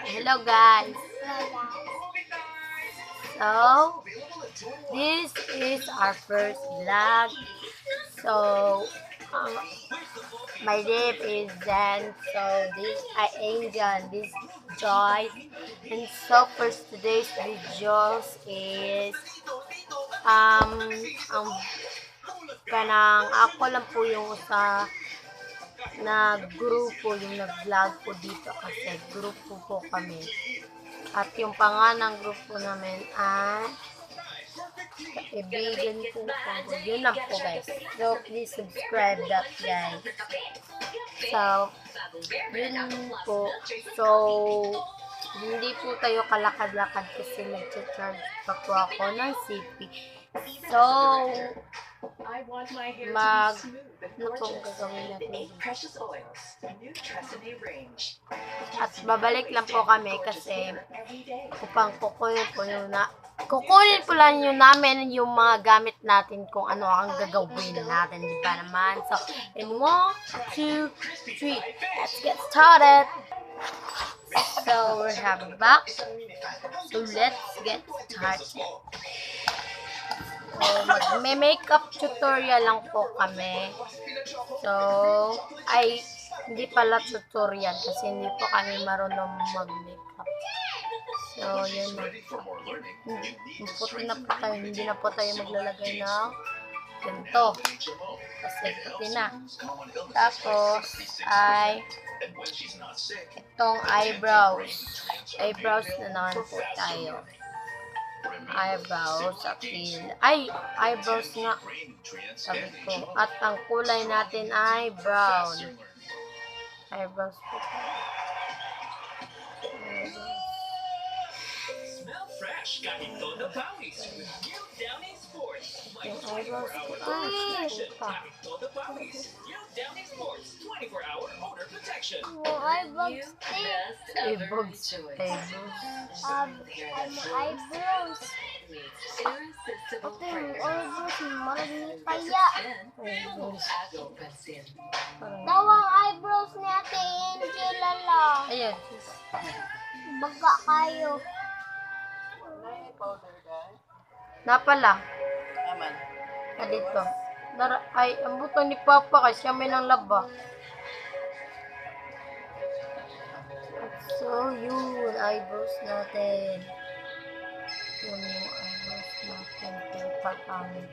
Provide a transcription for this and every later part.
Hello guys. So, this is our first vlog. So, um, my name is Dan. So, this I Angel, this Joyce. And so, for today's videos is ang kanang ako lang po yung sa na grupo yung nag-vlog po dito kasi grupo po kami. At yung pangalan ng grupo namin ay Kaibigan ko po. Yun lang po guys. So please subscribe that guys. So yun po. So hindi po tayo kalakad-lakad kasi nag-charge pa po ako ng CP. So ano pong gagawin natin? At babalik lang po kami kasi upang kukunin po lang yun namin yung mga gamit natin kung ano ang gagawin natin, di ba naman? So, in 1, 2, 3, let's get started! So, we're having back. So, let's get started. So, mag-makeup tutorial lang po kami. So, hindi pala tutorial kasi hindi po kami marunong mag-makeup. So, yun na. Puti na po tayo. Hindi na po tayo maglalagay ng ganito. Kasi puti na. Tapos, itong eyebrows. Eyebrows na naman po tayo. Eyebrows, eyebrows nga. Sabi ko. At ang kulay natin ay brown. Eyebrows po. Fresh, kahit todo pawis. New Downy Sports. Yung eyebrows ko. Kahit todo pawis. New Downy Sports. 24-hour odor protection. Yung eyebrows din. Eyebrows. Eyebrows. Ito yung eyebrows. Maraming kaya. Daw ang eyebrows ni Ate Angela lang. Ayan. Baga kayo. Napala. Aman. Dito. Ang butang ni Papa kasi may nang laba. So, yun. Eyebrows natin. Yun yung eyebrows natin. Pagpapangit.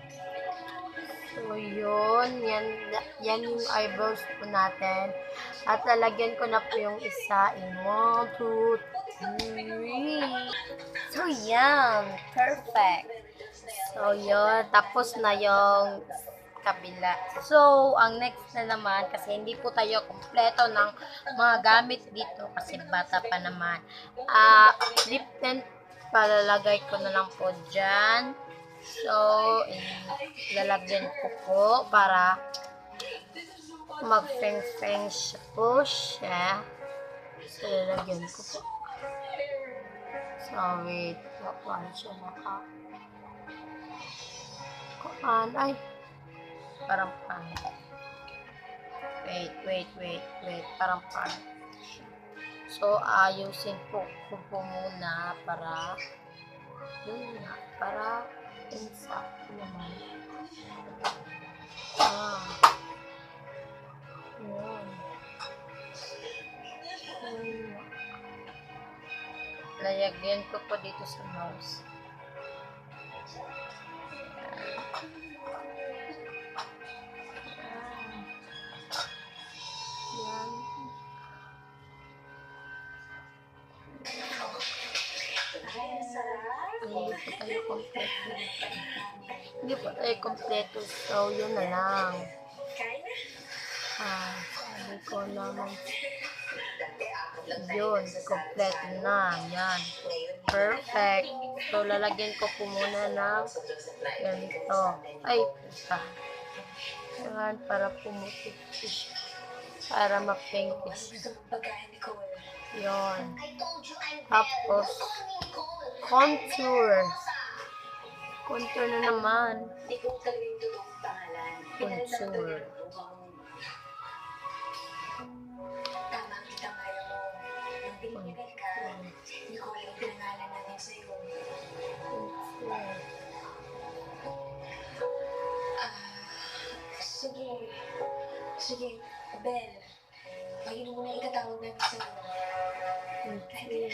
So, yun. Yan yung eyebrows po natin. At lalagyan ko na po yung isa in 1, 2, 3. So, yan. Perfect. So, yun. Tapos na yung kabila. So, ang next na naman, kasi hindi po tayo kompleto ng mga gamit dito kasi bata pa naman. Lip tint, palalagay ko na lang po dyan. So, lalagyan ko po para mag-feng-feng po siya. So, lalagyan ko po. So, wait. Paano siya ay, parang pangit. Wait. Parang pangit. So, ayusin po muna para insakto naman. Yun. Layagyan ko po dito sa mouse. Hindi po tayo kompleto. So, yun na lang. Sabi ko naman. Yun, kompleto na. Yan. Perfect. So, lalagyan ko po muna ng ganito. Ay, ito. Yan, para pumuti siya. Para ma-pinky siya. Yun. Tapos, contour. Contour na naman. Contour. Sige, Bel. Pagino mo na ikatawag namin sa'yo. Okay.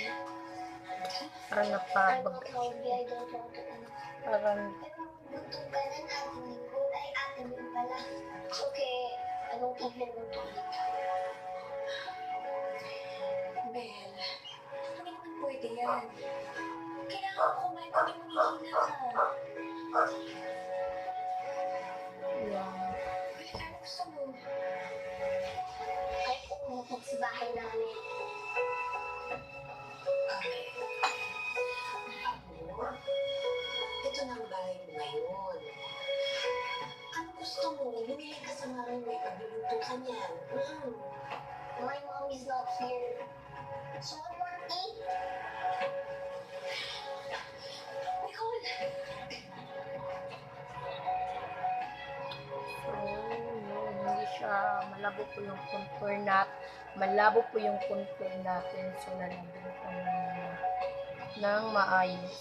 Parang I napabag. don't know, I don't want to ano. Parang, Gutom ka na Ate Nicole. Ay, Ate Nicole pala. Okay, anong tignan mo to? Bel, hindi naman pwede yan. Kailangan ko kumain pag humihina ka. yan. Bel, ano gusto mo? Ay, umutot sa bahay namin. Okay. Amor, ito na ang bahay mo ngayon. Ano gusto mo? Bumili ka sa mami mo, ipagluluto ka niyan. My mom is not here. So, I want to eat. Nicole! So, yun, hindi siya, malabo po yung contour natin. So, lalagyan ko ng maayos.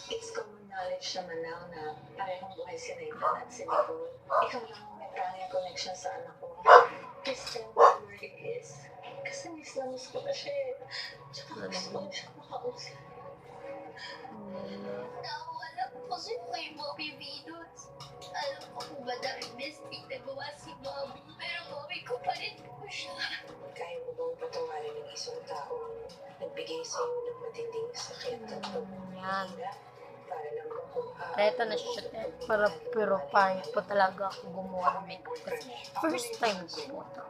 It's common knowledge naman now na parehong buhay si Nathan at si Nicole. Ikaw lang ang may pranging connection sa anak ko. Just tell me where he is. Kasi miss na miss ko na siya eh. Tsaka gusto ko siya makausap. Nawala ko kasi kay Mommy Venus. Alam ko kung madaming mistake na gawa si Mommy. Pero Mommy ko pa rin po siya. Kaya mo bang patawarin ng isang taong nagbigay sa iyo ng matinding sakit at Yan. pagpapahirap para lang Ito na shoot eh. Pero pangit po talaga ako gumawa ng makeup kasi first time ko po ito.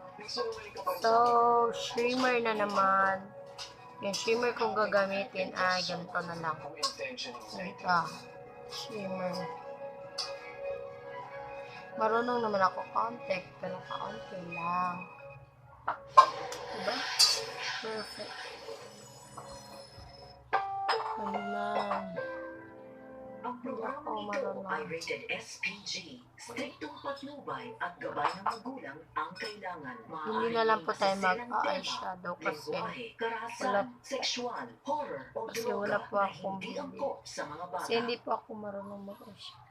So, shimmer na naman. Yung shimmer kong gagamitin ay ganito na lang. Ito. Shimmer. Marunong naman ako konti, pero kaunti lang. Diba? Perfect. Ano lang. Ang programa nito ay rated SPG. Striktong patnubay at gabay ng magulang ang kailangan. Hindi na lang po tayo mag-eyeshadow kasi karahasan, sexual, horror, o kasi droga wala po na akong hindi bili. angkop sa mga bata. Kasi hindi po ako marunong mag-eyeshadow.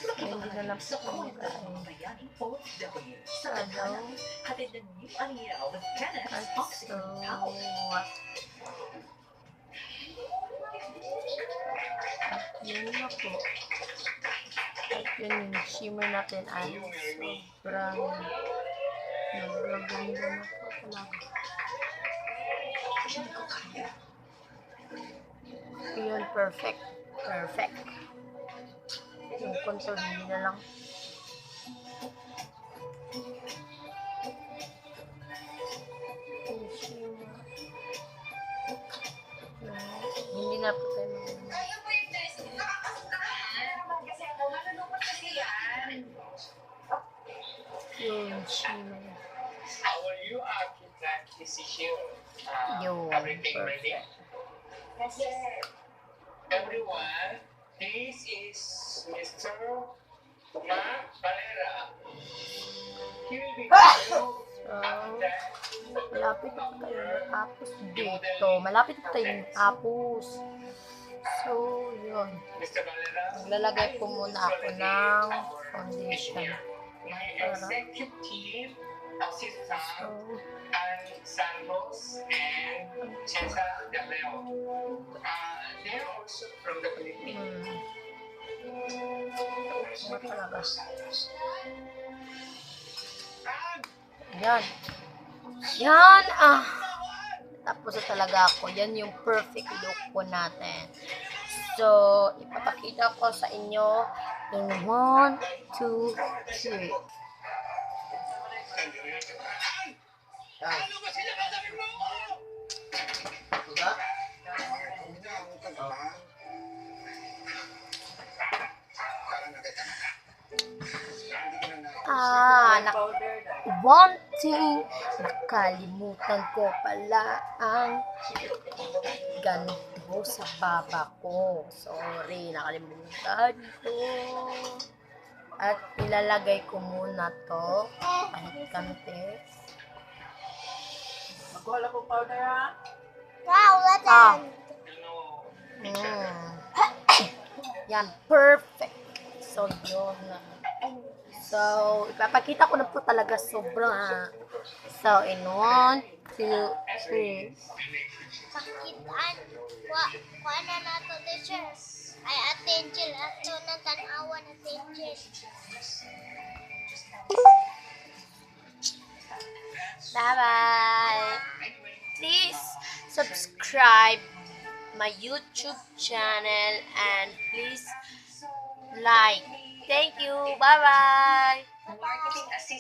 Hindi na lang po Sa ako kwenta ng mga bayaning OFW sa tadhana. Hatid ng New Aliyah with Kenneth So, Oxygen Power. yun na po. At yun yung shimmer natin ay sobrang nagaganda na po talaga. Hindi ko kaya. Yun, perfect. Perfect. Yung contour, hindi na lang. Yung shimmer. Hindi na po tayo mag- yung shimmer. How are you after that decision? Yun, Everything ready? perfect. Yes, sir. Everyone, this is Mr. Mark Valera. He will be Malapit na po tayo natapos dito. Malapit na tayo natapos. So, yun. Mr. Valera. Maglalagay po muna ako ng foundation. My executive assistant So, and Santos and Cesar Gabriel. They are also from the Philippines. Ano talaga? And Yan. Yan! Tapos na talaga ako. Yan yung perfect look po natin. So, ipapakita ko sa inyo in 1, 2, 3. ano ba sinasabi mo? One thing, nakalimutan ko pala ang ganito sa baba ko. Sorry, nakalimutan ko. At ilalagay ko muna to kahit kante. Magwala ko powder ha? Wow, let's Ah. Ano, Yan, perfect. So, yun na. So, ipapakita ko na po talaga sobrang. So, in 1, 2, 3. Pakitaan. Kuha na nato, teacher. Ay, attention. Ato na tanawan, attention. Bye-bye. Please subscribe my YouTube channel and please like. Thank you. Bye-bye. Marketing assistant.